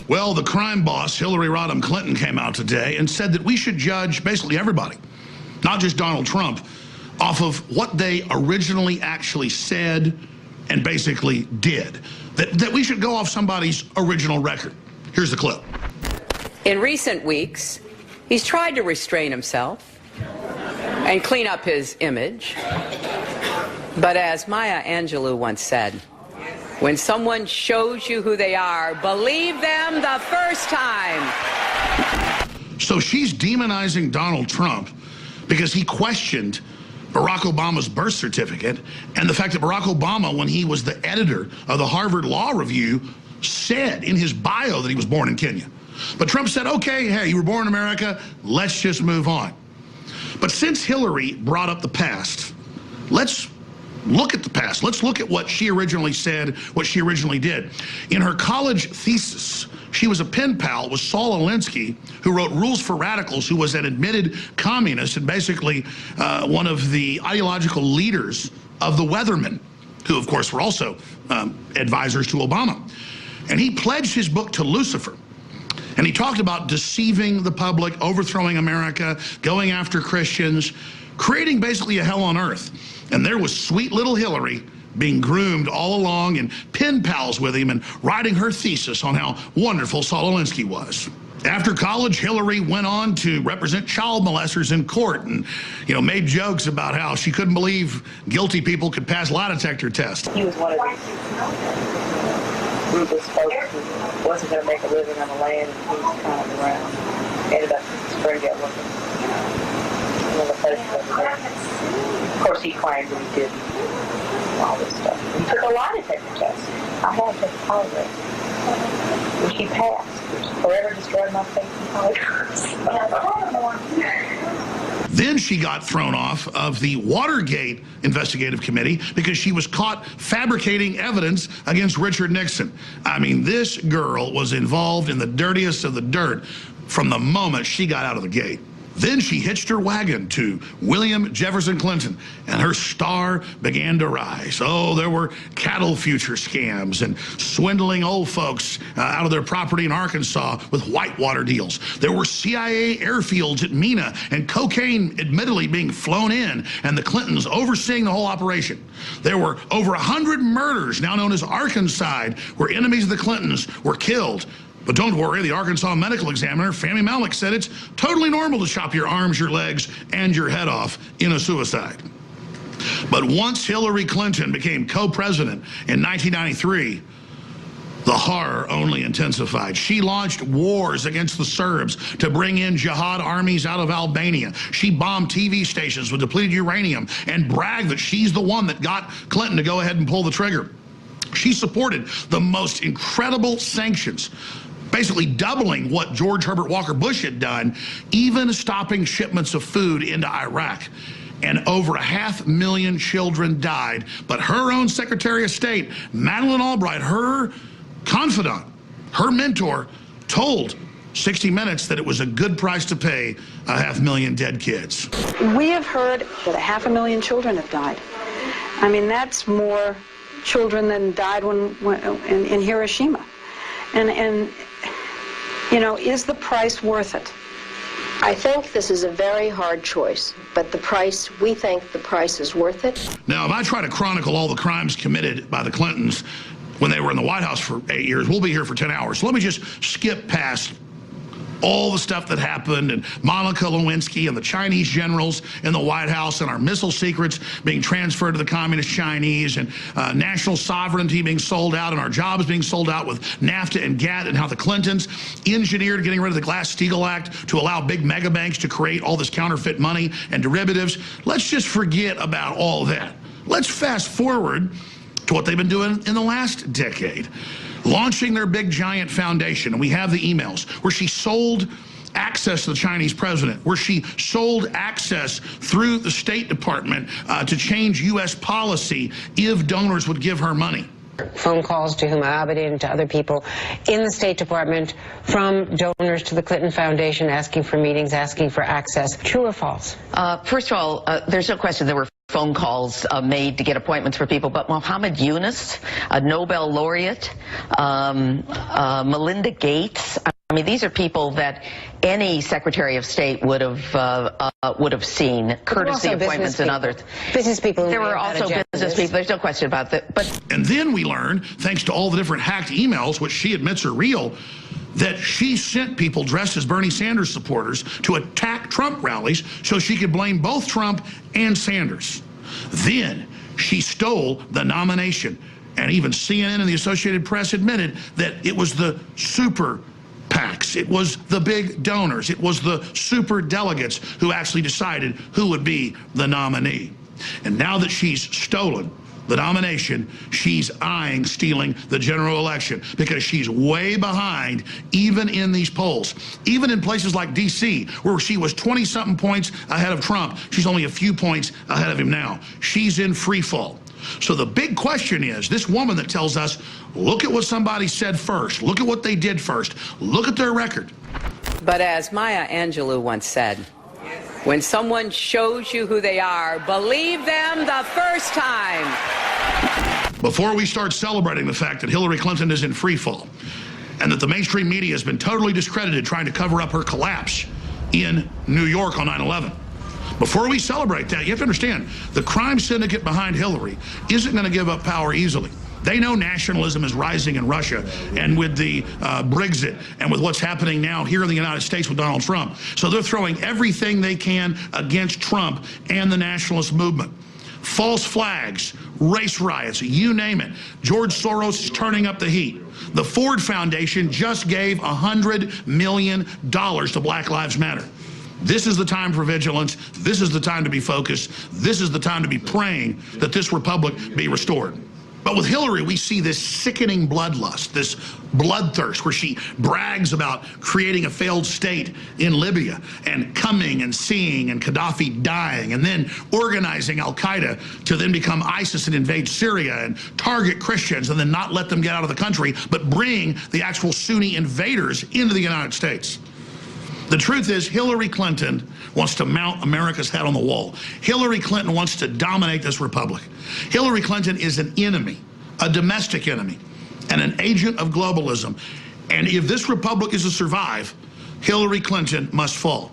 Well, the crime boss, Hilary Clinton, came out today and said that we should judge basically everybody, not just Donald Trump, off of what they originally actually said and basically did. That we should go off somebody's original record. Here's the clip. In recent weeks, he's tried to restrain himself and clean up his image. But as Maya Angelou once said, when someone shows you who they are, believe them the first time. So she's demonizing Donald Trump because he questioned Barack Obama's birth certificate and the fact that Barack Obama, when he was the editor of the Harvard Law Review, said in his bio that he was born in Kenya. But Trump said, okay, hey, you were born in America, let's just move on. But since Hillary brought up the past, let's look at the past. Let's look at what she originally said, what she originally did. In her college thesis, she was a pen pal with Saul Alinsky, who wrote Rules for Radicals, who was an admitted communist and basically one of the ideological leaders of the Weathermen, who, of course, were also advisors to Obama. And he pledged his book to Lucifer. And he talked about deceiving the public, overthrowing America, going after Christians, creating basically a hell on earth. And there was sweet little Hillary being groomed all along and pen pals with him and writing her thesis on how wonderful Saul Alinsky was. After college, Hillary went on to represent child molesters in court and, made jokes about how she couldn't believe guilty people could pass lie detector tests. He was one of these ruthless folks who wasn't going to make a living on the land, and he was kind of around. Ended up in Springdale looking, one of the places over there. Of course, he claimed that he did all this stuff. He took a lie detector test. I had to take a polygraph, which he passed, which forever destroyed my faith in polygraphs. Then she got thrown off of the Watergate investigative committee because she was caught fabricating evidence against Richard Nixon. I mean, this girl was involved in the dirtiest of the dirt from the moment she got out of the gate. Then she hitched her wagon to William Jefferson Clinton, and her star began to rise. Oh, there were cattle future scams and swindling old folks out of their property in Arkansas with whitewater deals. There were CIA airfields at Mena and cocaine admittedly being flown in, and the Clintons overseeing the whole operation. There were over 100 murders, now known as Arkancide, where enemies of the Clintons were killed. But don't worry, the Arkansas medical examiner, Fahmy Malek, said it's totally normal to chop your arms, your legs, and your head off in a suicide. But once Hillary Clinton became co-president in 1993, the horror only intensified. She launched wars against the Serbs to bring in jihad armies out of Albania. She bombed TV stations with depleted uranium and bragged that she's the one that got Clinton to go ahead and pull the trigger. She supported the most incredible sanctions, basically doubling what George Herbert Walker Bush had done, even stopping shipments of food into Iraq. And over 500,000 children died. But her own Secretary of State, Madeleine Albright, her confidant, her mentor, told 60 Minutes that it was a good price to pay 500,000 dead kids. We have heard that 500,000 children have died. I mean, that's more children than died in Hiroshima. And is the price worth it? I think this is a very hard choice, but we think the price is worth it. Now, if I try to chronicle all the crimes committed by the Clintons when they were in the White House for 8 years, we'll be here for 10 hours. So let me just skip past all the stuff that happened, and Monica Lewinsky and the Chinese generals in the White House, and our missile secrets being transferred to the communist Chinese, and national sovereignty being sold out, and our jobs being sold out with NAFTA and GATT, and how the Clintons engineered getting rid of the Glass-Steagall Act to allow big mega banks to create all this counterfeit money and derivatives. Let's just forget about all that. Let's fast forward to what they've been doing in the last decade. Launching their big giant foundation, and we have the emails where she sold access to the Chinese president, where she sold access through the State Department to change U.S. policy if donors would give her money. Phone calls to Huma Abedin and to other people in the State Department from donors to the Clinton Foundation asking for meetings, asking for access. True or false? First of all, there's no question there were phone calls made to get appointments for people, but Muhammad Yunus, a Nobel laureate, Melinda Gates. I mean, these are people that any Secretary of State would have seen, courtesy appointments and others. Business people. There were also business people. There's no question about that. But and then we learn, thanks to all the different hacked emails, which she admits are real, that she sent people dressed as Bernie Sanders supporters to attack Trump rallies so she could blame both Trump and Sanders. Then she stole the nomination. And even CNN and the Associated Press admitted that it was the super PACs, it was the big donors, it was the super delegates who actually decided who would be the nominee. And now that she's stolen the nomination, she's eyeing stealing the general election because she's way behind even in these polls. Even in places like D.C., where she was 20-something points ahead of Trump, she's only a few points ahead of him now. She's in free fall. So the big question is, this woman that tells us, look at what somebody said first, look at what they did first, look at their record. But as Maya Angelou once said, when someone shows you who they are, believe them the first time. Before we start celebrating the fact that Hillary Clinton is in free fall and that the mainstream media has been totally discredited trying to cover up her collapse in New York on 9/11, before we celebrate that, you have to understand, the crime syndicate behind Hillary isn't going to give up power easily. They know nationalism is rising in Russia, and with the Brexit, and with what's happening now here in the United States with Donald Trump. So they're throwing everything they can against Trump and the nationalist movement. False flags, race riots, you name it. George Soros is turning up the heat. The Ford Foundation just gave $100 million to Black Lives Matter. This is the time for vigilance. This is the time to be focused. This is the time to be praying that this republic be restored. But with Hillary, we see this sickening bloodlust, this bloodthirst, where she brags about creating a failed state in Libya and coming and seeing and Gaddafi dying and then organizing al-Qaeda to then become ISIS and invade Syria and target Christians and then not let them get out of the country, but bring the actual Sunni invaders into the United States. The truth is, Hillary Clinton wants to mount America's head on the wall. Hillary Clinton wants to dominate this republic. Hillary Clinton is an enemy, a domestic enemy, and an agent of globalism. And if this republic is to survive, Hillary Clinton must fall.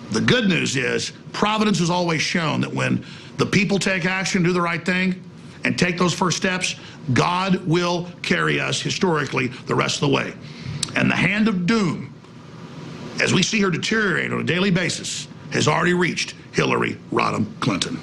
The good news is, Providence has always shown that when the people take action, do the right thing, and take those first steps, God will carry us historically the rest of the way. And the hand of doom, as we see her deteriorate on a daily basis, has already reached Hillary Rodham Clinton.